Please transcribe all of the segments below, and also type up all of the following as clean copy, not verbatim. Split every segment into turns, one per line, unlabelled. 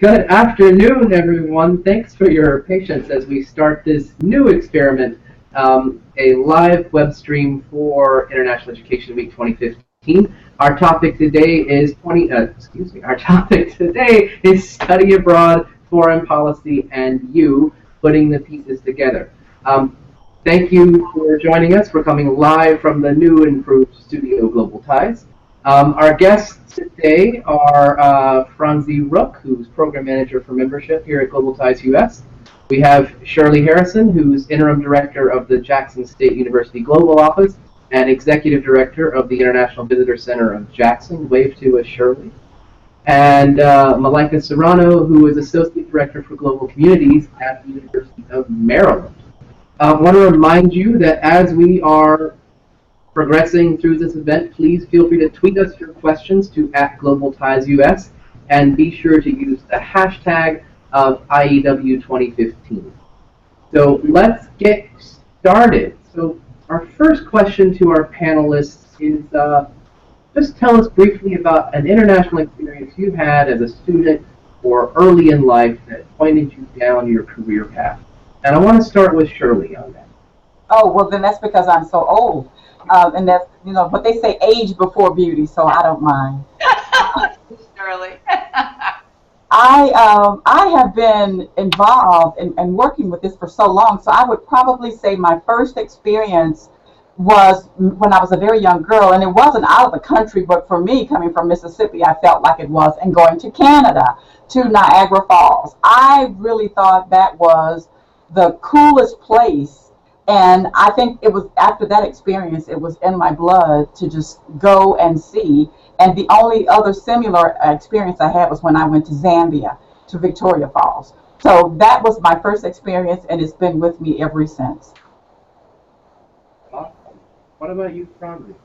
Good afternoon, everyone. Thanks for your patience as we start this new experiment, a live web stream for International Education Week 2015. Our topic today is Study Abroad, Foreign Policy, and You, Putting the Pieces Together. Thank you for joining us. We're coming live from the new improved studio Global Ties. Our guests today are Franzi Rook, who's Program Manager for Membership here at Global Ties US. We have Shirley Harrison, who's Interim Director of the Jackson State University Global Office and Executive Director of the International Visitor Center of Jackson. Wave to us, Shirley. And Malaika Serrano, who is Associate Director for Global Communities at the University of Maryland. I want to remind you that as we are progressing through this event, please feel free to tweet us your questions to @GlobalTiesUS and be sure to use the hashtag of IEW 2015. So let's get started. So our first question to our panelists is just tell us briefly about an international experience you had as a student or early in life that pointed you down your career path. And I want to start with Shirley on that.
Oh, well, then that's because I'm so old. And that's, but they say age before beauty, so I don't mind.
Shirley.
I have been involved in working with this for so long, so I would probably say my first experience was when I was a very young girl, and it wasn't out of the country, but for me, coming from Mississippi, I felt like it was, and going to Canada, to Niagara Falls. I really thought that was the coolest place. And I think it was after that experience, it was in my blood to just go and see. And the only other similar experience I had was when I went to Zambia, to Victoria Falls. So that was my first experience, and it's been with me ever since.
Awesome. What about you, Franzi?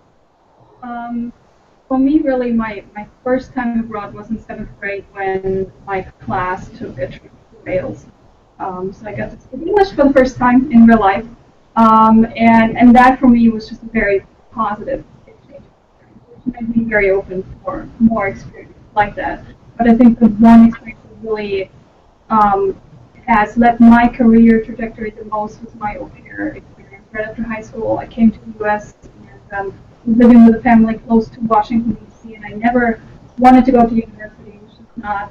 For me, really, my first time abroad was in 7th grade when my class took a trip to Wales. So I got to speak English for the first time in real life. And that for me was just a very positive exchange, which made me very open for more experience like that. But I think the one experience that really has led my career trajectory the most was my au pair experience. Right after high school, I came to the U.S. and living with a family close to Washington, D.C., and I never wanted to go to university. It was just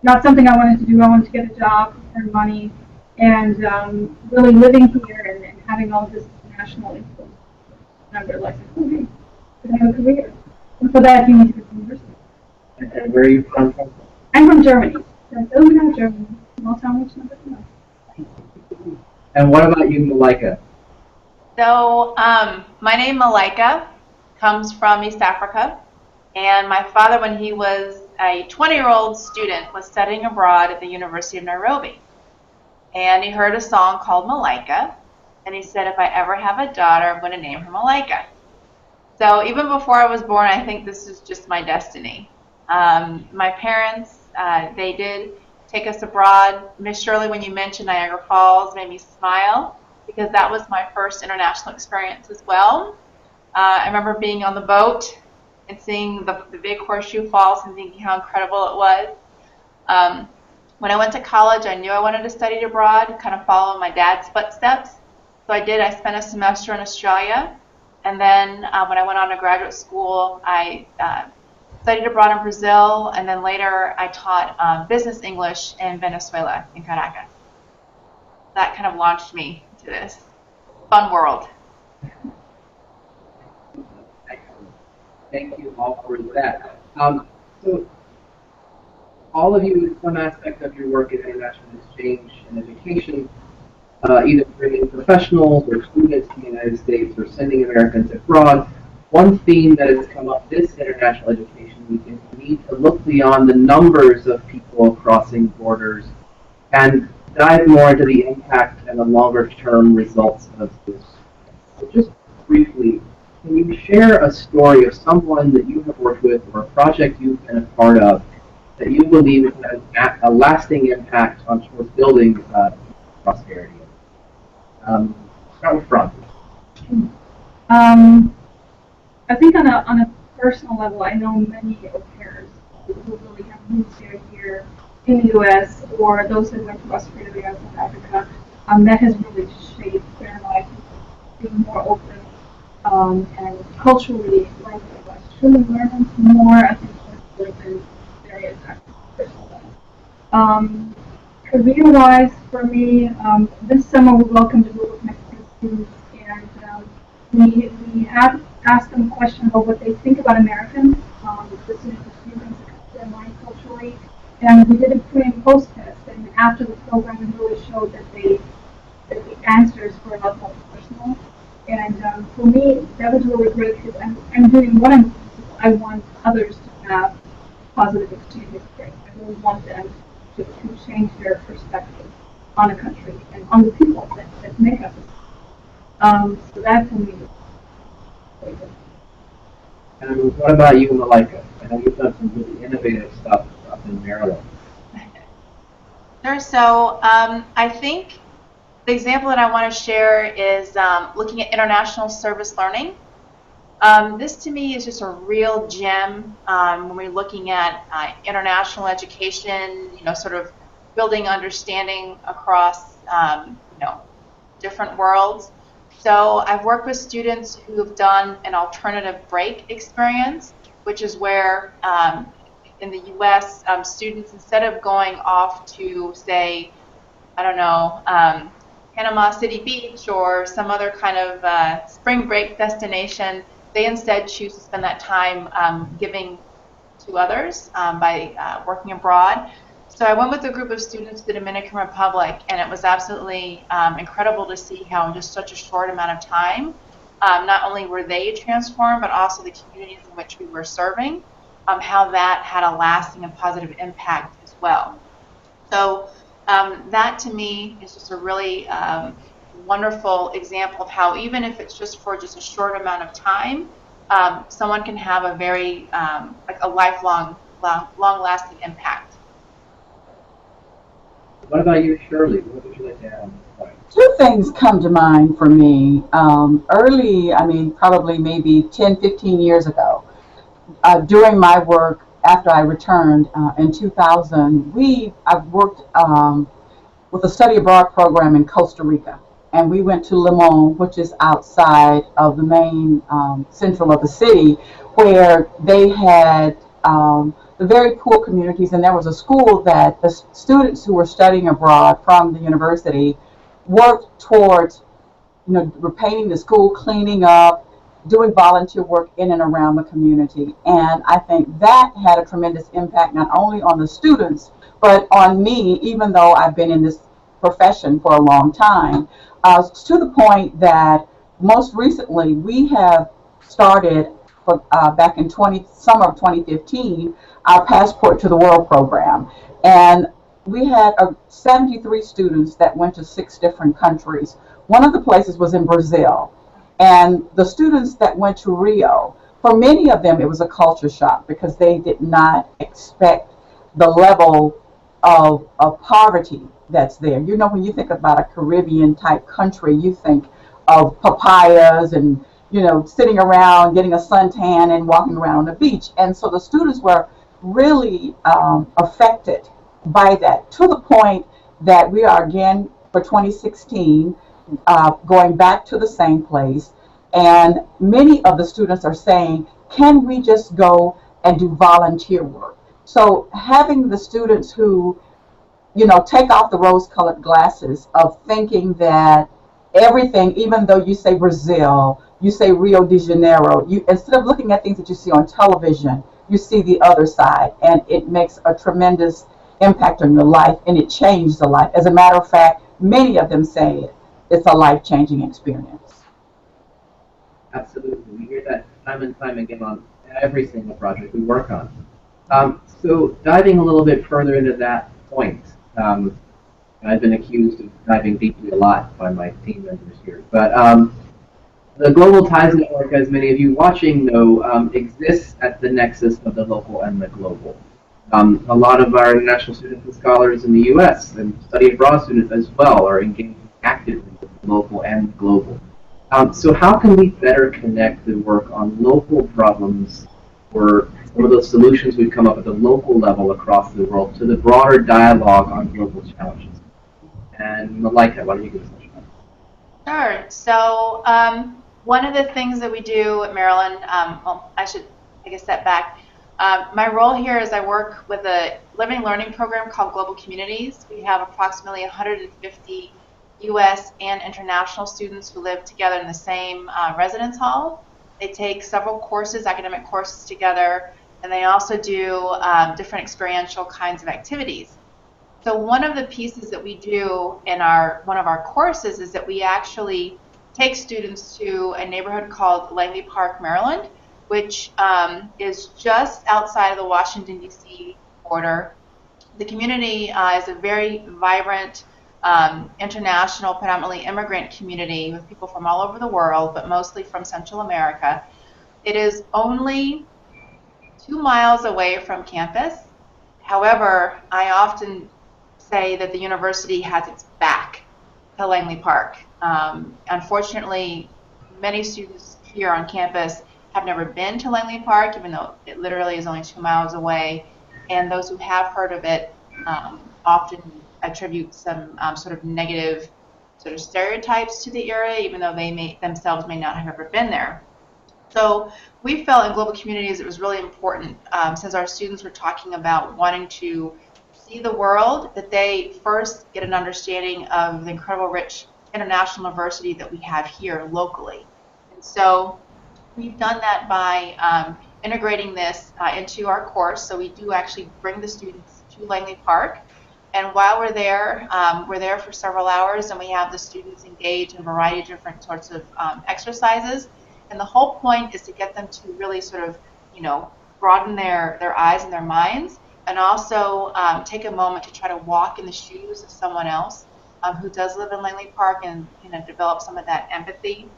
not something I wanted to do. I wanted to get a job, earn money. And really living here and having all this international influence, and I realized, okay, I could have a career. And for that, you need to go to university.
And where are you from?
I'm from Germany. So I live in Germany, small town which number to know.
And what about you, Malaika?
So my name, Malaika, comes from East Africa. And my father, when he was a 20-year-old student, was studying abroad at the University of Nairobi. And he heard a song called Malaika, and he said, if I ever have a daughter, I'm going to name her Malaika. So even before I was born, I think this is just my destiny. My parents, they did take us abroad. Miss Shirley, when you mentioned Niagara Falls, made me smile, because that was my first international experience as well. I remember being on the boat and seeing the big Horseshoe Falls and thinking how incredible it was. When I went to college, I knew I wanted to study abroad, kind of follow my dad's footsteps. So I did. I spent a semester in Australia. And then when I went on to graduate school, I studied abroad in Brazil. And then later, I taught business English in Venezuela, in Caracas. That kind of launched me to this fun world.
Thank you all for that. So all of you, in some aspect of your work in international exchange and education, either bringing professionals or students to the United States or sending Americans abroad, one theme that has come up this International Education Week is the need to look beyond the numbers of people crossing borders and dive more into the impact and the longer-term results of this. So just briefly, can you share a story of someone that you have worked with or a project you've been a part of that you believe has a lasting impact on towards building prosperity? Start with Franzi.
I think on a personal level, I know many au pairs who really have moved here in the U.S. or those that went to Australia, South Africa, that has really shaped their life, being more open and culturally learning English. Truly learning more, I think, has been very effective. Career-wise, for me, this summer we welcomed a group of Mexican students, and we have asked them a question about what they think about Americans, the students who things that come to their mind culturally, and we did a pre and post test, and after the program it really showed that the answers were a lot more personal, and for me that was really great because I'm doing what I want others to have positive exchange experience. I really want them to change their perspective on a country and on the people that make us. So that for me is really good.
And what about you, Malika? I know you've done some really innovative stuff up in Maryland.
Sure. So I think the example that I want to share is looking at international service learning. This to me is just a real gem when we're looking at international education, sort of building understanding across, different worlds. So I've worked with students who have done an alternative break experience, which is where in the U.S. Students, instead of going off to, say, I don't know, Panama City Beach or some other kind of spring break destination, they instead choose to spend that time giving to others by working abroad. So I went with a group of students to the Dominican Republic, and it was absolutely incredible to see how in just such a short amount of time, not only were they transformed, but also the communities in which we were serving, how that had a lasting and positive impact as well. So that to me is just a really wonderful example of how even if it's just for just a short amount of time, someone can have a very like a lifelong, long-lasting impact.
What about you, Shirley? What would you like to add on this point?
Two things come to mind for me. Early, probably maybe 10, 15 years ago, during my work after I returned in 2000, I've worked with a study abroad program in Costa Rica. And we went to Limon, which is outside of the main central of the city, where they had the very poor communities, and there was a school that the students who were studying abroad from the university worked towards, repainting the school, cleaning up, doing volunteer work in and around the community. And I think that had a tremendous impact not only on the students, but on me, even though I've been in this profession for a long time, to the point that most recently we have started back in summer of 2015, our Passport to the World program. And we had 73 students that went to 6 different countries. One of the places was in Brazil. And the students that went to Rio, for many of them, it was a culture shock because they did not expect the level of poverty that's there. When you think about a Caribbean type country, you think of papayas and, sitting around, getting a suntan and walking around on the beach. And so the students were really affected by that, to the point that we are again for 2016 going back to the same place. And many of the students are saying, can we just go and do volunteer work? So having the students who, take off the rose-colored glasses of thinking that everything, even though you say Brazil, you say Rio de Janeiro, instead of looking at things that you see on television, you see the other side, and it makes a tremendous impact on your life, and it changed a life. As a matter of fact, many of them say it's a life-changing experience.
Absolutely. We hear that time and time again on every single project we work on. So diving a little bit further into that point, I've been accused of diving deeply a lot by my team members here, but the Global Ties Network, as many of you watching know, exists at the nexus of the local and the global. A lot of our international students and scholars in the U.S. and study abroad students as well are engaging actively with the local and global. So how can we better connect the work on local problems for some of those solutions we've come up at the local level across the world to the broader dialogue on global challenges. And Malika, why don't you give us a shot?
Sure. So one of the things that we do at Maryland, well, I should take a step back. My role here is I work with a living learning program called Global Communities. We have approximately 150 U.S. and international students who live together in the same residence hall. They take several courses, academic courses together, and they also do different experiential kinds of activities. So one of the pieces that we do in one of our courses is that we actually take students to a neighborhood called Langley Park, Maryland, which is just outside of the Washington, D.C. border. The community is a very vibrant, international, predominantly immigrant community with people from all over the world, but mostly from Central America. It is only 2 miles away from campus. However, I often say that the university has its back to Langley Park. Unfortunately, many students here on campus have never been to Langley Park, even though it literally is only 2 miles away. And those who have heard of it often attribute some sort of negative sort of stereotypes to the area, even though they themselves may not have ever been there. So we felt in Global Communities it was really important, since our students were talking about wanting to see the world, that they first get an understanding of the incredible rich international diversity that we have here locally. And so we've done that by integrating this into our course. So we do actually bring the students to Langley Park. And while we're there for several hours, and we have the students engage in a variety of different sorts of exercises. And the whole point is to get them to really sort of, broaden their eyes and their minds, and also take a moment to try to walk in the shoes of someone else who does live in Langley Park and develop some of that empathy.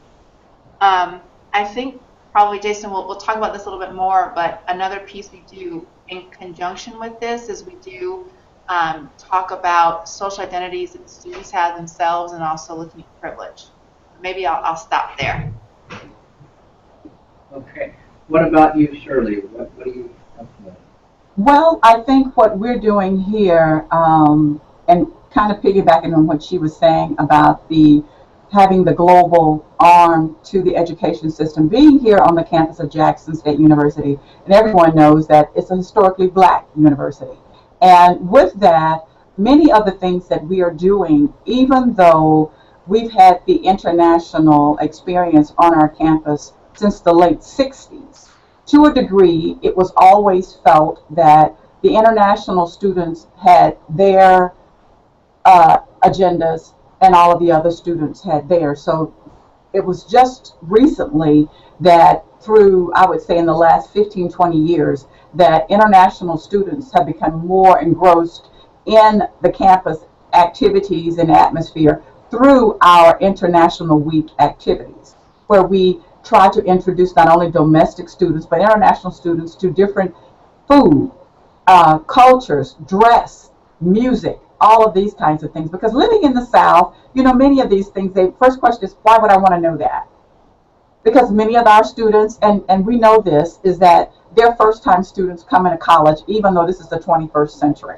I think probably Jason we'll talk about this a little bit more, but another piece we do in conjunction with this is we do talk about social identities that the students have themselves, and also looking at privilege. Maybe I'll stop there.
Okay. What about you, Shirley? What do you have to know?
Well, I think what we're doing here, and kind of piggybacking on what she was saying about having the global arm to the education system, being here on the campus of Jackson State University, and everyone knows that it's a historically black university. And with that, many of the things that we are doing, even though we've had the international experience on our campus since the late 60s, to a degree, it was always felt that the international students had their agendas and all of the other students had theirs. So it was just recently that through, I would say in the last 15, 20 years, that international students have become more engrossed in the campus activities and atmosphere through our International Week activities, where we try to introduce not only domestic students, but international students to different food, cultures, dress, music, all of these kinds of things. Because living in the South, many of these things, the first question is, why would I want to know that? Because many of our students, and we know this, is that they're first-time students coming to college, even though this is the 21st century.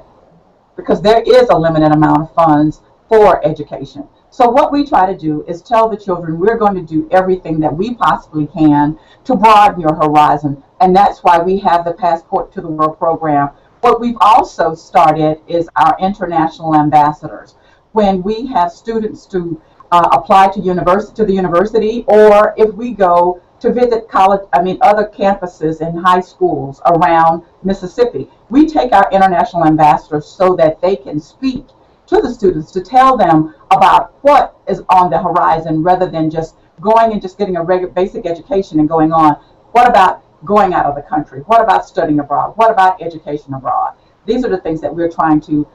Because there is a limited amount of funds for education. So what we try to do is tell the children we're going to do everything that we possibly can to broaden your horizon. And that's why we have the Passport to the World program. What we've also started is our international ambassadors. When we have students to apply to the university, or if we go to visit other campuses and high schools around Mississippi, we take our international ambassadors so that they can speak to the students to tell them about what is on the horizon, rather than just going and just getting a basic education and going on. What about going out of the country? What about studying abroad? What about education abroad? These are the things that we're trying to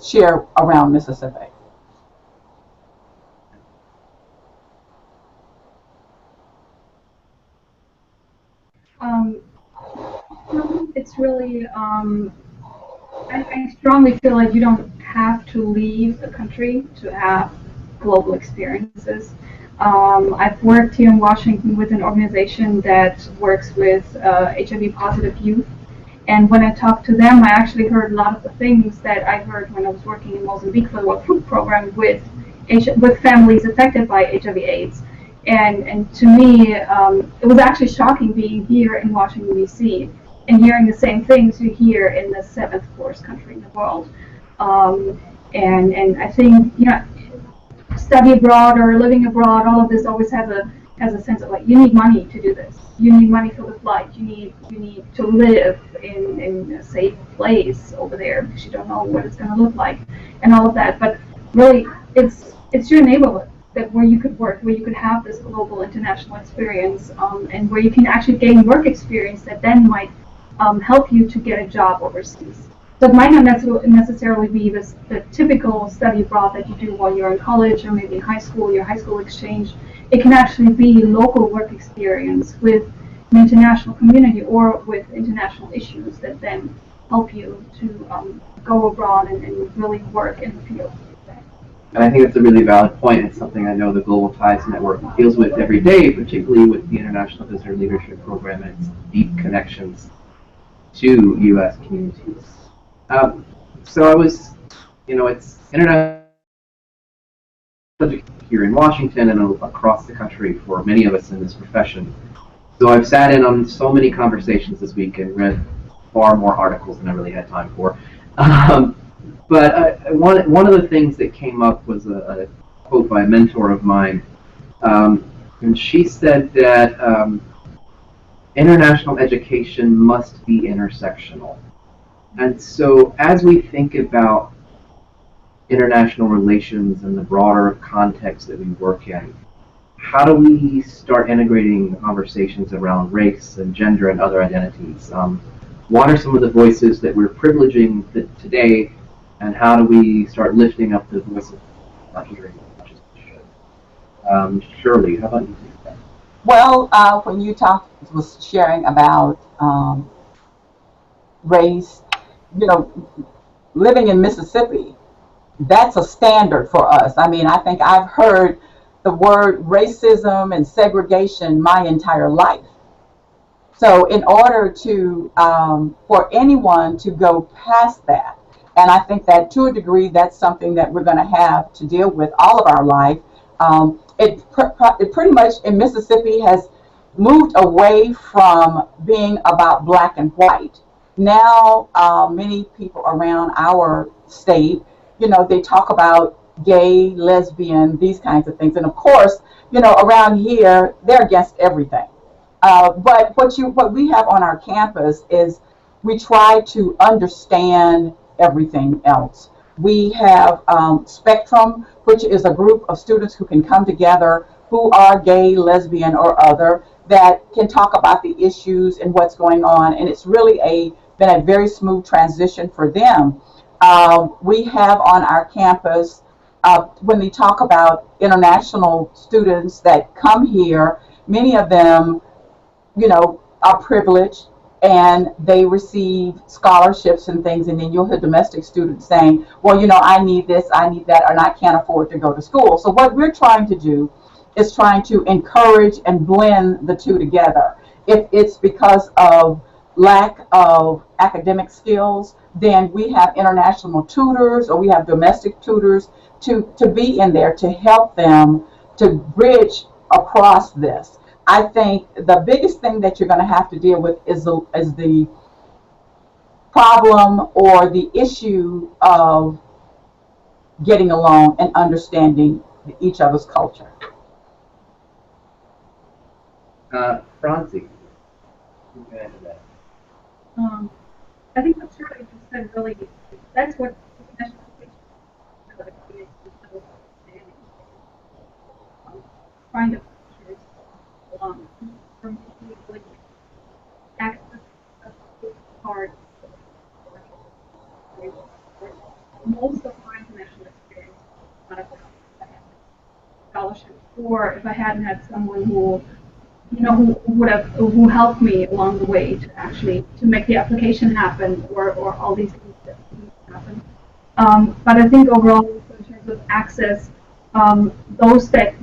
share around Mississippi.
It's really, I strongly feel like you don't have to leave the country to have global experiences. I've worked here in Washington with an organization that works with HIV positive youth. And when I talked to them, I actually heard a lot of the things that I heard when I was working in Mozambique for the World Food Program with families affected by HIV/AIDS. And to me, it was actually shocking being here in Washington, D.C. and hearing the same things you hear in the seventh poorest country in the world. And I think, study abroad or living abroad, all of this always has a sense of like, you need money to do this. You need money for the flight. You need to live in a safe place over there because you don't know what it's going to look like and all of that. But really, it's your neighborhood that where you could work, where you could have this global international experience, and where you can actually gain work experience that then might help you to get a job overseas. So it might not necessarily be the typical study abroad that you do while you're in college or maybe in high school, your high school exchange. It can actually be local work experience with an international community or with international issues that then help you to go abroad and really work in the field.
And I think that's a really valid point. It's something I know the Global Ties Network deals with every day, particularly with the International Visitor Leadership Program and its deep connections to U.S. communities. So I was, it's international here in Washington and across the country for many of us in this profession. So I've sat in on so many conversations this week and read far more articles than I really had time for. But one of the things that came up was a quote by a mentor of mine, and she said that international education must be intersectional. And so as we think about international relations and the broader context that we work in, how do we start integrating conversations around race and gender and other identities? What are some of the voices that we're privileging today, and how do we start lifting up the voices not hearing as much as we should? Shirley, how about you?
Well, when you was sharing about race, living in Mississippi, that's a standard for us. I mean, I think I've heard the word racism and segregation my entire life. So in order to, for anyone to go past that, and I think that to a degree, that's something that we're going to have to deal with all of our life. It pretty much in Mississippi has moved away from being about black and white. Now, many people around our state, they talk about gay, lesbian, these kinds of things. And of course, around here, they're against everything. But what we have on our campus is we try to understand everything else. We have Spectrum, which is a group of students who can come together who are gay, lesbian, or other, that can talk about the issues and what's going on. And it's really been a very smooth transition for them. We have on our campus, when we talk about international students that come here, many of them, are privileged and they receive scholarships and things, and then you'll hear domestic students saying, well, I need this, I need that, and I can't afford to go to school. So what we're trying to do is trying to encourage and blend the two together. If it's because of lack of academic skills, then we have international tutors or we have domestic tutors to be in there to help them to bridge across this. I think the biggest thing that you're going to have to deal with is the problem or the issue of getting along and understanding each other's culture.
Francie, you can add to that.
I think what Shirley just said really, that's what international education is trying to from really access hard. Most of my international experience not about scholarship, or if I hadn't had someone who who helped me along the way to make the application happen, or all these things that happen. But I think overall, in terms of access, those that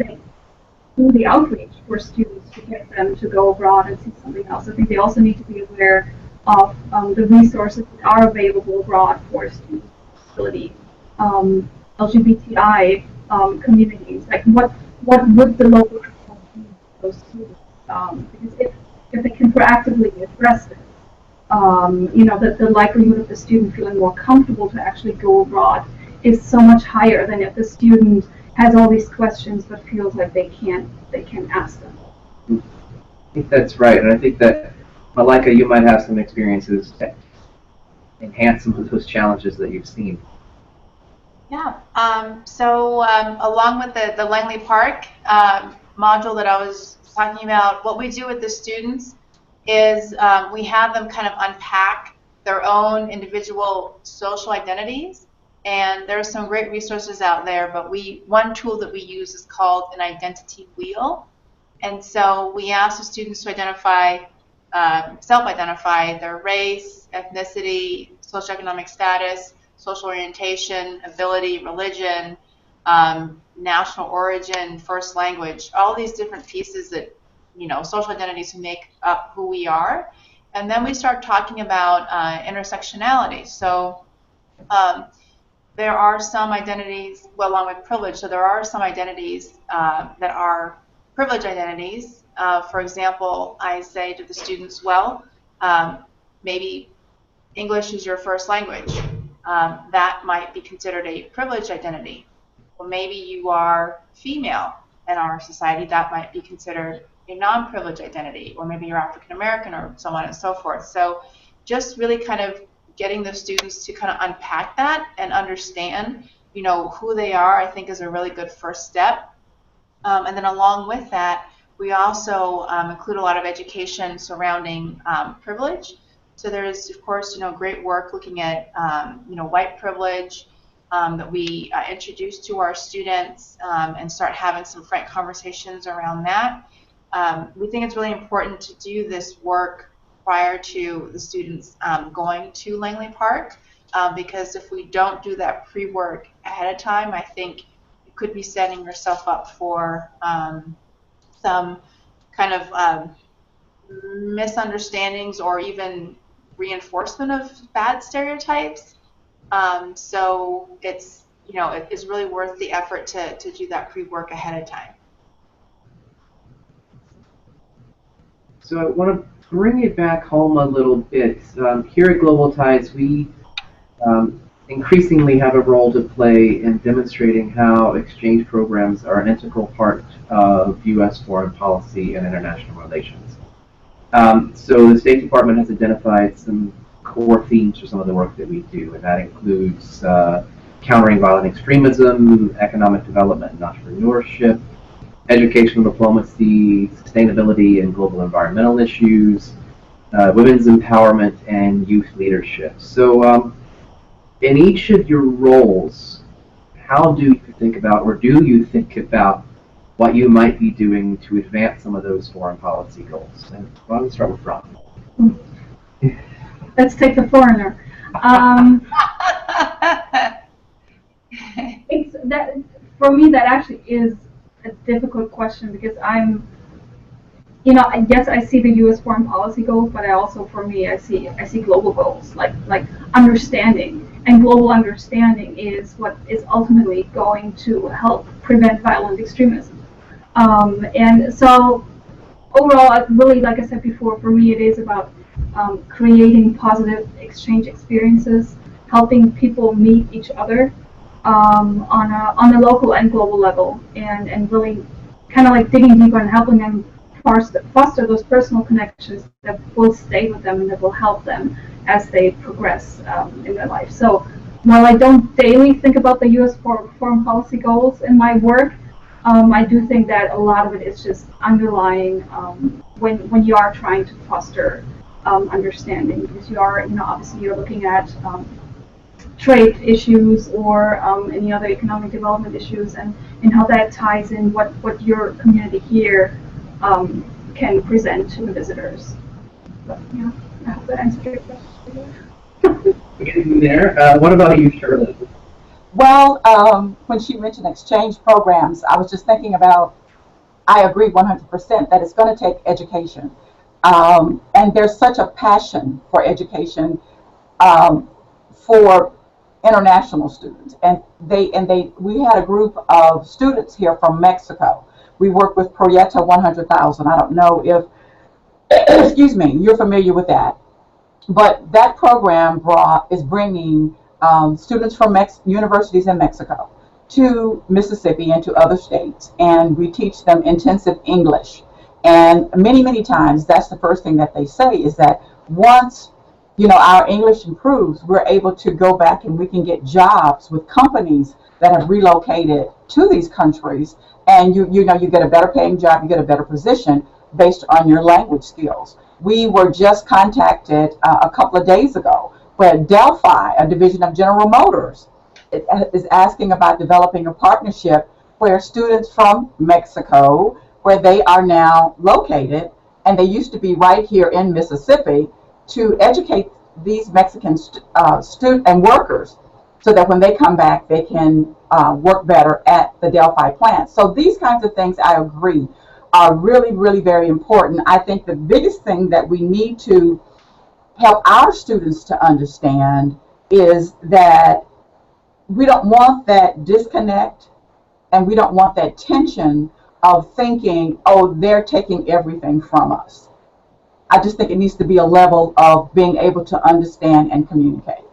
do the outreach for students to get them to go abroad and see something else. I think they also need to be aware of the resources that are available abroad for student mobility. LGBTI communities, like what would the local community do for those students? Because if they can proactively address it, the likelihood of the student feeling more comfortable to actually go abroad is so much higher than if the student has all these questions but feels like they can't ask them.
I think that's right, and I think that, Malika, you might have some experiences that enhance some of those challenges that you've seen.
Yeah. Along with the Langley Park module that I was talking about, what we do with the students is we have them kind of unpack their own individual social identities, and there are some great resources out there, but one tool that we use is called an identity wheel. And so we ask the students to self-identify their race, ethnicity, socioeconomic status, social orientation, ability, religion, national origin, first language, all these different pieces that, social identities make up who we are. And then we start talking about intersectionality. So there are some identities, along with privilege, so there are some identities that are privilege identities. For example, I say to the students, well, maybe English is your first language. That might be considered a privileged identity. Or maybe you are female in our society, that might be considered a non-privileged identity. Or maybe you're African American, or so on and so forth. So just really kind of getting the students to kind of unpack that and understand, who they are, I think is a really good first step. And then along with that, we also include a lot of education surrounding privilege. So there's, of course, great work looking at, white privilege that we introduce to our students and start having some frank conversations around that. We think it's really important to do this work prior to the students going to Langley Park because if we don't do that pre-work ahead of time, I think you could be setting yourself up for some kind of misunderstandings or even reinforcement of bad stereotypes. So it's it's really worth the effort to do that pre-work ahead of time.
So I want to bring it back home a little bit. Here at Global Ties, we increasingly have a role to play in demonstrating how exchange programs are an integral part of U.S. foreign policy and international relations. So the State Department has identified some core themes for some of the work that we do, and that includes countering violent extremism, economic development and entrepreneurship, educational diplomacy, sustainability and global environmental issues, women's empowerment, and youth leadership. So in each of your roles, how do you think about, or do you think about, what you might be doing to advance some of those foreign policy goals? And why don't we start with Ron?
Let's take the foreigner. It's that for me. That actually is a difficult question because I'm, yes, I see the U.S. foreign policy goals, but I also, for me, I see global goals like understanding, and global understanding is what is ultimately going to help prevent violent extremism. And so overall, really, like I said before, for me, it is about creating positive exchange experiences, helping people meet each other on a local and global level, and really kind of like digging deeper and helping them foster those personal connections that will stay with them and that will help them as they progress in their life. So while I don't daily think about the U.S. foreign policy goals in my work, I do think that a lot of it is just underlying when you are trying to foster understanding, because you are, obviously you're looking at trade issues or any other economic development issues, and how that ties in what your community here can present to the visitors. But, I hope that answers your question.
Getting there. What about you, Shirley?
Well, when she mentioned exchange programs, I was just thinking about I agree 100% that it's going to take education. And there's such a passion for education for international students. And we had a group of students here from Mexico. We work with Proyecto 100,000. I don't know if, excuse me, you're familiar with that. But that program is bringing students from universities in Mexico to Mississippi and to other states, and we teach them intensive English. And many, many times, that's the first thing that they say is that once our English improves, we're able to go back and we can get jobs with companies that have relocated to these countries, and you get a better paying job, you get a better position based on your language skills. We were just contacted a couple of days ago where Delphi, a division of General Motors, is asking about developing a partnership where students from Mexico, where they are now located, and they used to be right here in Mississippi, to educate these Mexican students and workers so that when they come back, they can work better at the Delphi plant. So these kinds of things, I agree, are really, really very important. I think the biggest thing that we need to help our students to understand is that we don't want that disconnect, and we don't want that tension of thinking, oh, they're taking everything from us. I just think it needs to be a level of being able to understand and communicate.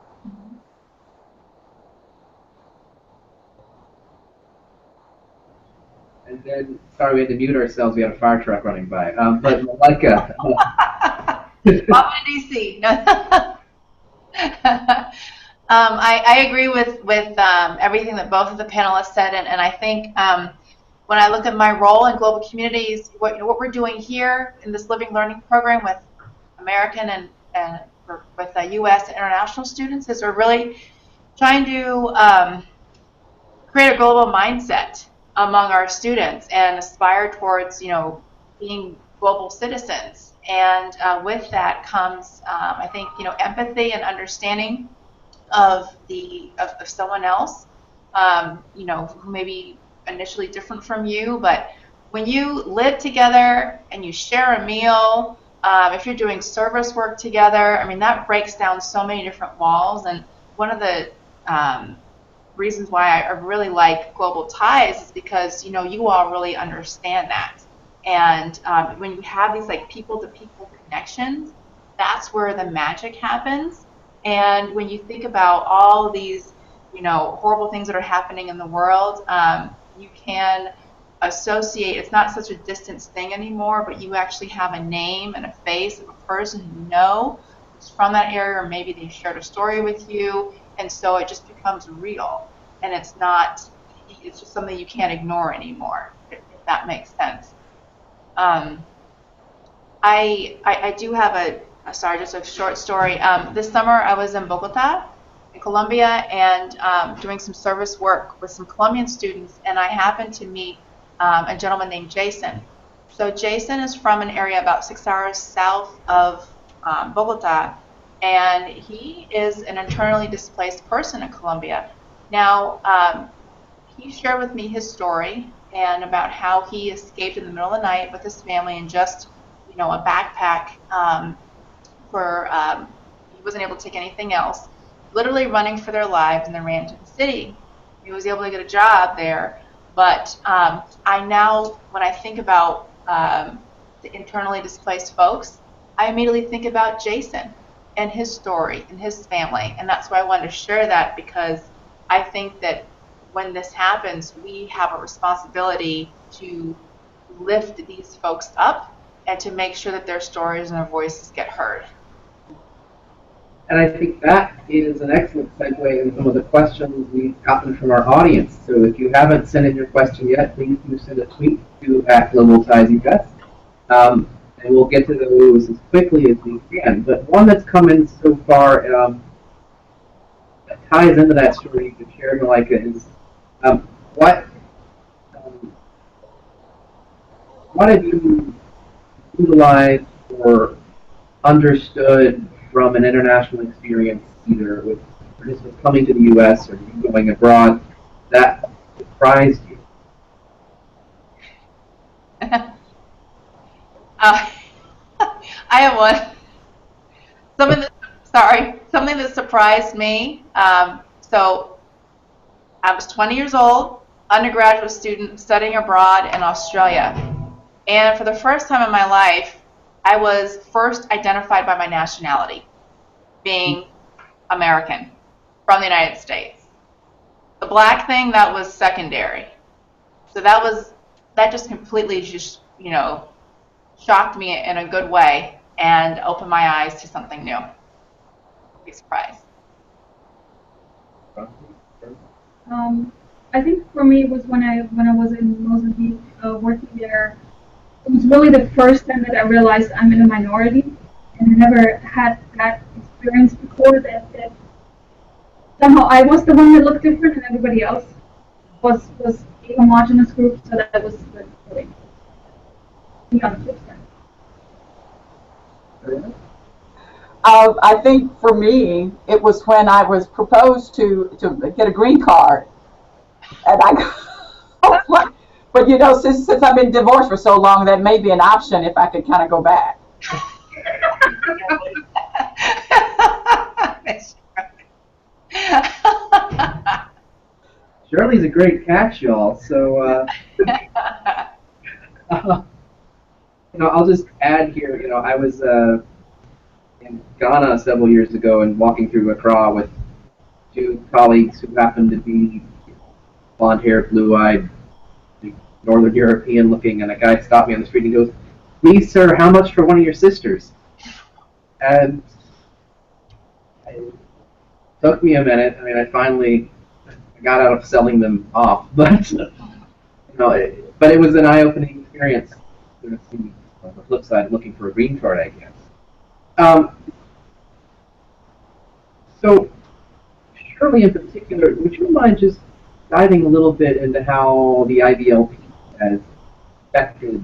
And then, sorry, we had to mute ourselves. We had a fire truck running by. But Malika.
Welcome to DC. I agree with everything that both of the panelists said, and I think when I look at my role in global communities, what we're doing here in this Living Learning program with American and with U.S. and international students is we're really trying to create a global mindset among our students and aspire towards being global citizens. And with that comes I think empathy and understanding of someone else who may be initially different from you, but when you live together and you share a meal, if you're doing service work together, I mean, that breaks down so many different walls. And one of the reasons why I really like Global Ties is because you all really understand that. And when you have these like people-to-people connections, that's where the magic happens. And when you think about all these horrible things that are happening in the world, you can associate, it's not such a distant thing anymore, but you actually have a name and a face of a person who's from that area, or maybe they shared a story with you, and so it just becomes real. And it's just something you can't ignore anymore, if that makes sense. I do have just a short story. This summer I was in Bogota, in Colombia, and doing some service work with some Colombian students, and I happened to meet a gentleman named Jason. So Jason is from an area about 6 hours south of Bogota, and he is an internally displaced person in Colombia. Now, he shared with me his story and about how he escaped in the middle of the night with his family in just a backpack he wasn't able to take anything else, literally running for their lives, and they ran to the city. He was able to get a job there, but I now, when I think about the internally displaced folks, I immediately think about Jason and his story and his family, and that's why I wanted to share that, because I think that when this happens, we have a responsibility to lift these folks up and to make sure that their stories and their voices get heard.
And I think that is an excellent segue into some of the questions we've gotten from our audience. So if you haven't sent in your question yet, please do send a tweet to @GlobalTiesUS. And we'll get to those as quickly as we can. But one that's come in so far that ties into that story you shared, Malika, is what have you utilized or understood from an international experience, either with participants coming to the U.S. or you going abroad, that surprised you?
Uh, I have one. Something that surprised me. So I was 20 years old, undergraduate student studying abroad in Australia. And for the first time in my life, I was first identified by my nationality, being American from the United States. The black thing, that was secondary. So that just completely just, shocked me in a good way and opened my eyes to something new. Big surprise.
I think for me it was when I was in Mozambique working there. It was really the first time that I realized I'm in a minority, and I never had that experience before. That somehow I was the one that looked different, and everybody else was a homogenous group. So that was really on the flip side.
I think for me, it was when I was proposed to get a green card, and but since I've been divorced for so long, that may be an option if I could kind of go back.
Shirley's a great catch, y'all. So, I'll just add here. I was in Ghana several years ago and walking through Accra with two colleagues who happened to be blonde-haired, blue-eyed, Northern European looking, and a guy stopped me on the street and he goes, "Please, sir, how much for one of your sisters?" And it took me a minute. I mean, I finally got out of selling them off, but but it was an eye-opening experience. On the flip side, looking for a green card, I guess. So, Shirley in particular, would you mind just diving a little bit into how the IVLP has affected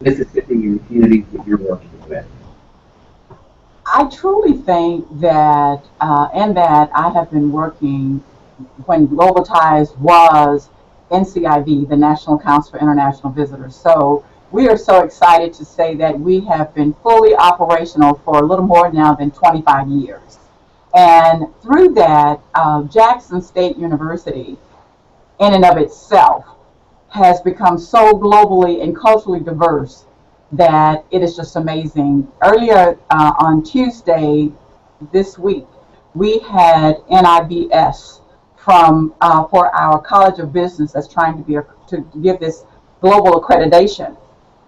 Mississippi and the communities that you're working with?
I truly think that, and that I have been working when Global Ties was NCIV, the National Council for International Visitors. So we are so excited to say that we have been fully operational for a little more now than 25 years. And through that, Jackson State University, in and of itself, has become so globally and culturally diverse that it is just amazing. Earlier on Tuesday this week, we had NIBS for our College of Business that's trying to give this global accreditation.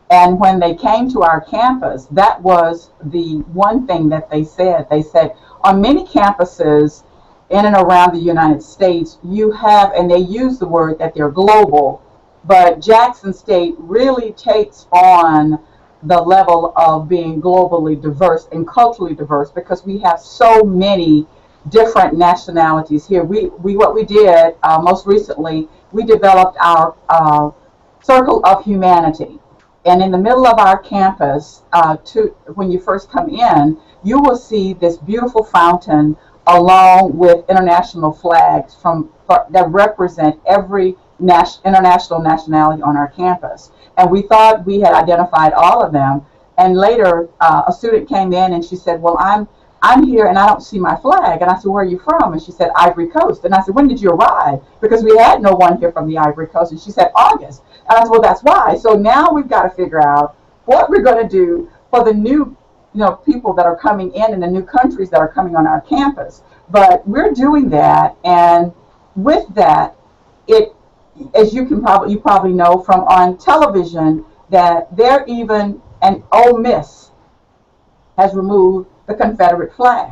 And when they came to our campus, that was the one thing that they said. They said, on many campuses in and around the United States, you have, and they use the word that they're global, but Jackson State really takes on the level of being globally diverse and culturally diverse because we have so many different nationalities here. What we did most recently, we developed our Circle of Humanity. And in the middle of our campus, when you first come in, you will see this beautiful fountain along with international flags that represent every international nationality on our campus. And we thought we had identified all of them. And later, a student came in and she said, "Well, I'm here and I don't see my flag." And I said, "Where are you from?" And she said, "Ivory Coast." And I said, "When did you arrive?" Because we had no one here from the Ivory Coast. And she said, "August." And I said, "Well, that's why." So now we've got to figure out what we're going to do for the new people that are coming in and the new countries that are coming on our campus. But we're doing that. And with that, as you probably know from on television, that they're even, and Ole Miss has removed the Confederate flag.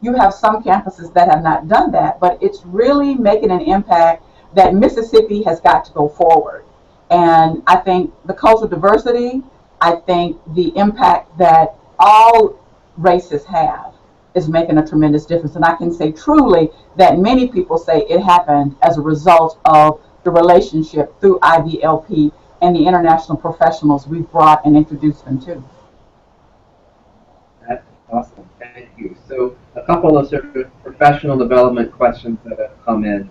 You have some campuses that have not done that, but it's really making an impact that Mississippi has got to go forward. And I think the cultural diversity, I think the impact that all races have is making a tremendous difference. And I can say truly that many people say it happened as a result of the relationship through IVLP and the international professionals we've brought and introduced them to.
That's awesome. Thank you. So a couple of sort of professional development questions that have come in.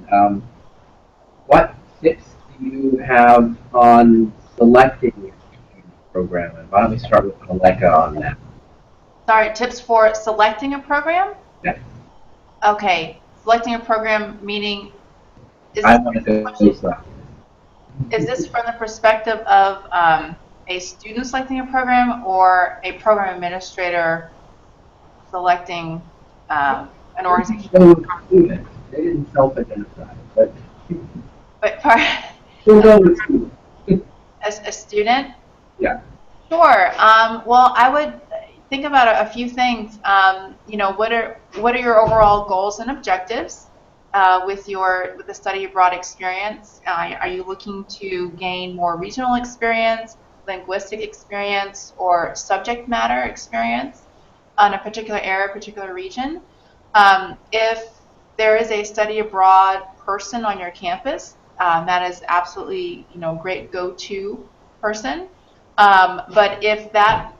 What tips do you have on selecting program? And why don't we start with Maleka on that?
Sorry, tips for selecting a program?
Yeah.
Okay, selecting a program meaning,
I want to go
is this from the perspective of a student selecting a program or a program administrator selecting an organization?
No student. They didn't self-identify, but
But
we'll go with student.
as a student?
Yeah.
Sure. Well, I would think about a few things. You know, what are your overall goals and objectives with the study abroad experience? Are you looking to gain more regional experience, linguistic experience, or subject matter experience on a particular area, particular region? If there is a study abroad person on your campus, that is absolutely, you know, great go-to person. But if that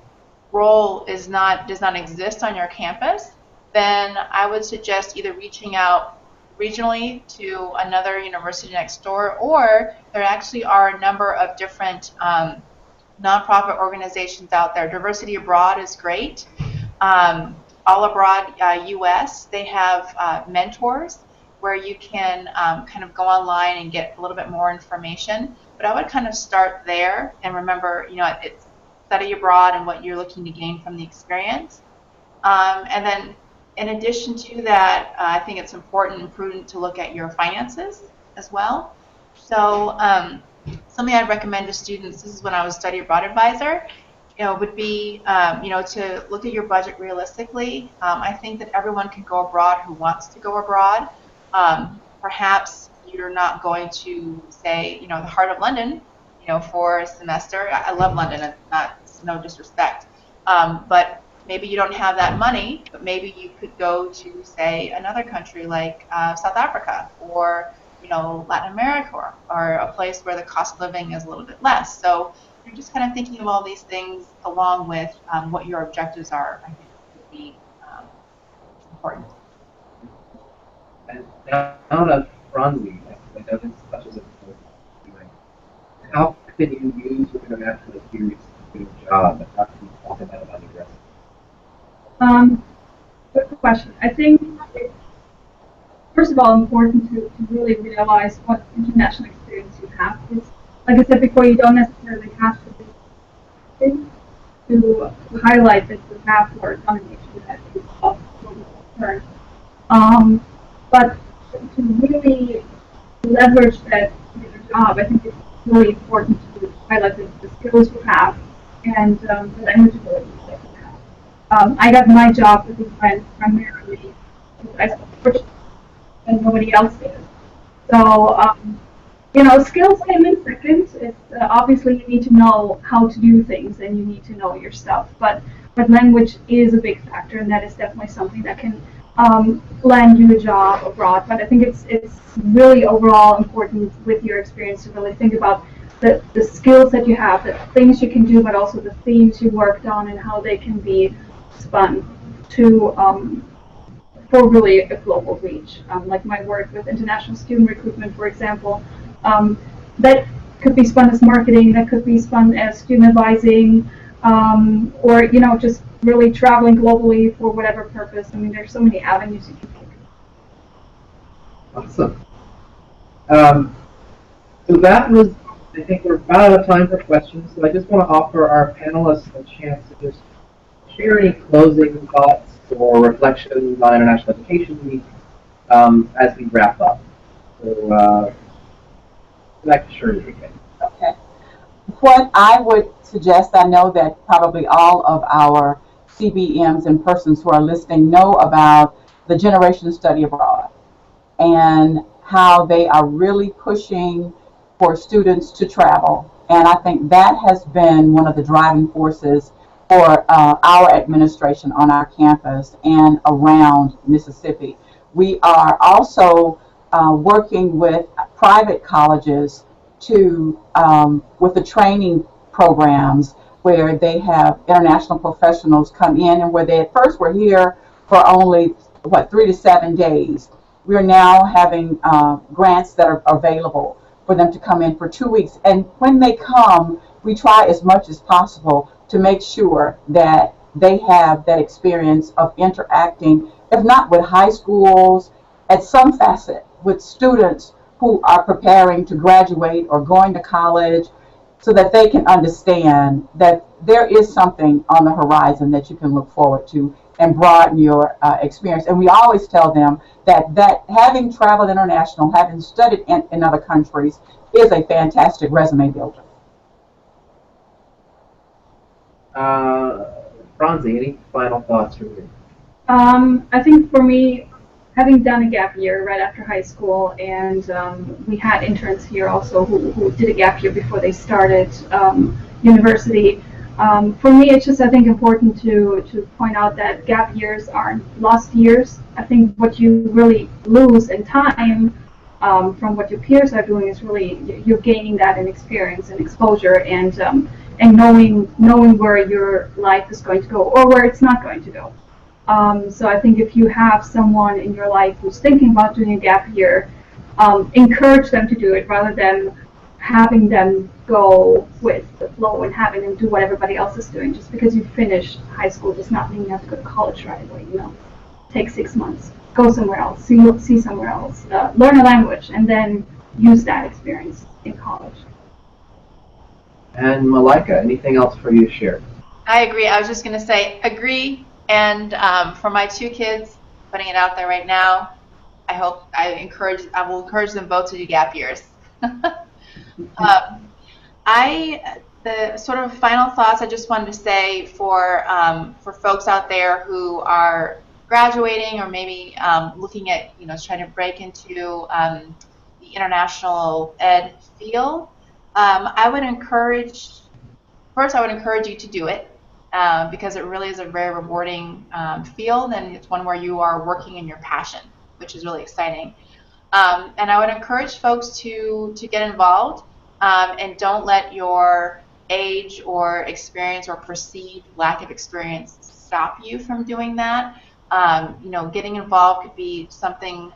role does not exist on your campus, then I would suggest either reaching out regionally to another university next door, or there actually are a number of different nonprofit organizations out there. Diversity Abroad is great. All Abroad US, they have mentors where you can kind of go online and get a little bit more information. But I would kind of start there and remember, you know, it's study abroad and what you're looking to gain from the experience. And then in addition to that, I think it's important and prudent to look at your finances as well. So something I'd recommend to students, this is when I was study abroad advisor, you know, would be, you know, to look at your budget realistically. I think that everyone can go abroad who wants to go abroad. Perhaps you're not going to say, you know, the heart of London, you know, for a semester. I love London, and it's no disrespect. But maybe you don't have that money, but maybe you could go to, say, another country like South Africa, or, you know, Latin America, or a place where the cost of living is a little bit less. So you're just kind of thinking of all these things along with what your objectives are, I think would be important.
And now to Franzi, I know this touches on how can you use your international experience to do a job, and how can you talk about that addressing?
Good question. I think it's, first of all, important to really realize what international experience you have. It's, like I said before, you don't necessarily have to do to highlight that you have worked on an issue that is of global concern. But to really leverage that in your job, I think it's really important to highlight the skills you have and the language abilities that you have. I got my job with French primarily because I spoke French and nobody else did. So, you know, skills came in second. It's, obviously, you need to know how to do things and you need to know your stuff. But language is a big factor, and that is definitely something that can land you a job abroad. But I think it's really overall important with your experience to really think about the skills that you have, the things you can do, but also the themes you worked on and how they can be spun to for really a global reach. Like my work with international student recruitment, for example, that could be spun as marketing, that could be spun as student advising, or, you know, just really traveling globally for whatever purpose. I mean, there's so many avenues you can take.
Awesome. So that was, I think we're about out of time for questions, so I just want to offer our panelists a chance to just share any closing thoughts or reflections on International Education Week as we wrap up. So, back to Shirley again.
Okay. What I would suggest, I know that probably all of our CBMs and persons who are listening know about the Generation Study Abroad and how they are really pushing for students to travel. And I think that has been one of the driving forces for our administration on our campus and around Mississippi. We are also working with private colleges to with the training programs where they have international professionals come in, and where they at first were here for only 3 to 7 days. We are now having grants that are available for them to come in for 2 weeks, and when they come, we try as much as possible to make sure that they have that experience of interacting, if not with high schools, at some facet with students who are preparing to graduate or going to college, so that they can understand that there is something on the horizon that you can look forward to and broaden your experience. And we always tell them that having traveled international, having studied in other countries, is a fantastic resume builder.
Franzi, any final thoughts from you?
I think for me, having done a gap year right after high school, and we had interns here also who did a gap year before they started university. For me, it's just, I think, important to point out that gap years aren't lost years. I think what you really lose in time from what your peers are doing is really you're gaining that in experience and exposure, and knowing where your life is going to go or where it's not going to go. So I think if you have someone in your life who's thinking about doing a gap year, encourage them to do it rather than having them go with the flow and having them do what everybody else is doing. Just because you finished high school does not mean you have to go to college right away. Take 6 months, go somewhere else, see somewhere else, learn a language, and then use that experience in college.
And Malaika, anything else for you to share?
I agree. I was just going to say, agree. And for my 2 kids, putting it out there right now, I will encourage them both to do gap years. The sort of final thoughts I just wanted to say for folks out there who are graduating or maybe looking at, trying to break into the international ed field, I would encourage you to do it. Because it really is a very rewarding field, and it's one where you are working in your passion, which is really exciting. And I would encourage folks to get involved, and don't let your age or experience or perceived lack of experience stop you from doing that. Getting involved could be something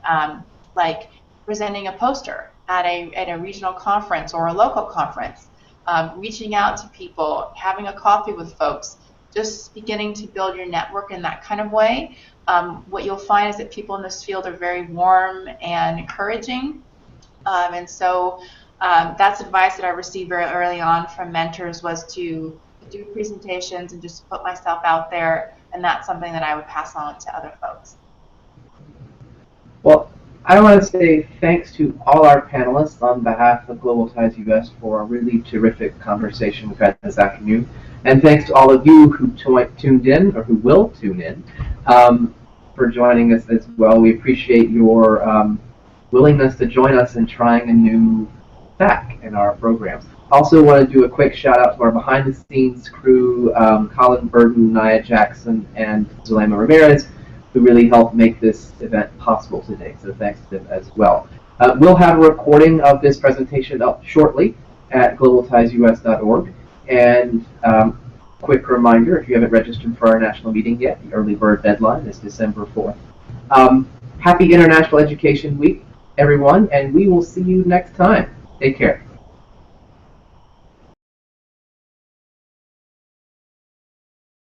like presenting a poster at a regional conference or a local conference. Reaching out to people, having a coffee with folks, just beginning to build your network in that kind of way. What you'll find is that people in this field are very warm and encouraging. And so that's advice that I received very early on from mentors, was to do presentations and just put myself out there. And that's something that I would pass on to other folks.
Well, I want to say thanks to all our panelists on behalf of Global Ties US for a really terrific conversation we've had this afternoon. And thanks to all of you who tuned in, or who will tune in, for joining us as well. We appreciate your willingness to join us in trying a new tack in our programs. Also want to do a quick shout out to our behind-the-scenes crew, Colin Burden, Nia Jackson, and Zulema Ramirez, who really helped make this event possible today. So thanks to them as well. We'll have a recording of this presentation up shortly at globaltiesus.org. And quick reminder, if you haven't registered for our national meeting yet, the early bird deadline is December 4th. Happy International Education Week, everyone, and we will see you next time. Take care.